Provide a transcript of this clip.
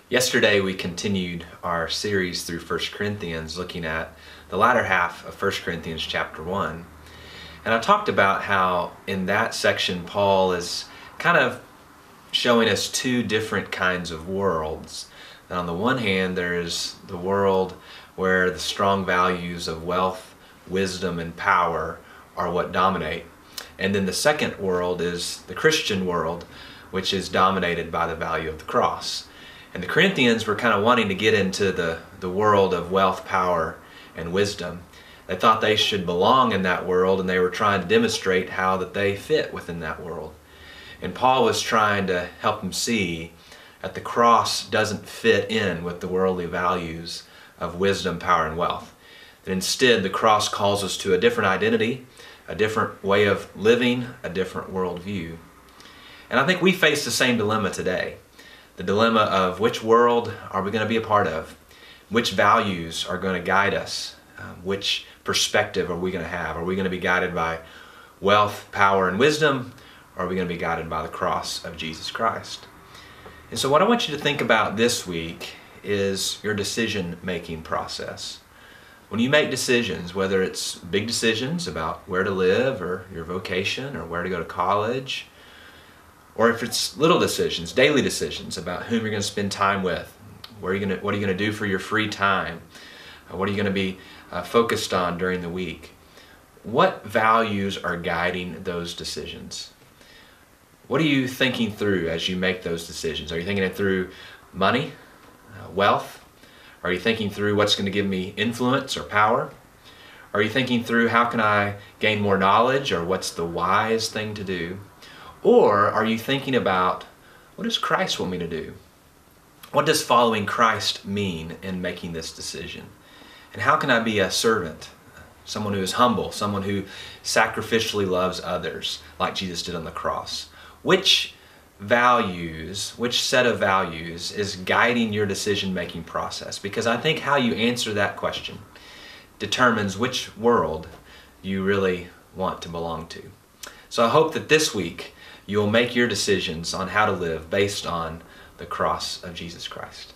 Yesterday we continued our series through 1 Corinthians looking at the latter half of 1 Corinthians chapter 1. And I talked about how in that section Paul is kind of showing us two different kinds of worlds. And on the one hand, there is the world where the strong values of wealth, wisdom, and power are what dominate. And then the second world is the Christian world, which is dominated by the value of the cross. And the Corinthians were kind of wanting to get into the world of wealth, power, and wisdom. They thought they should belong in that world, and they were trying to demonstrate how that they fit within that world. And Paul was trying to help them see that the cross doesn't fit in with the worldly values of wisdom, power, and wealth. That instead the cross calls us to a different identity, a different way of living, a different worldview. And I think we face the same dilemma today. The dilemma of which world are we going to be a part of? Which values are going to guide us? Which perspective are we going to have? Are we going to be guided by wealth, power, and wisdom? Or are we going to be guided by the cross of Jesus Christ? And so what I want you to think about this week is your decision-making process. When you make decisions, whether it's big decisions about where to live or your vocation or where to go to college, or if it's little decisions, daily decisions about whom you're going to spend time with, what are you going to do for your free time, what are you going to be focused on during the week, what values are guiding those decisions? What are you thinking through as you make those decisions? Are you thinking it through money, wealth? Are you thinking through what's going to give me influence or power? Are you thinking through how can I gain more knowledge, or what's the wise thing to do? Or are you thinking about what does Christ want me to do? What does following Christ mean in making this decision? And how can I be a servant, someone who is humble, someone who sacrificially loves others like Jesus did on the cross? Which set of values is guiding your decision-making process? Because I think how you answer that question determines which world you really want to belong to. So I hope that this week you'll make your decisions on how to live based on the cross of Jesus Christ.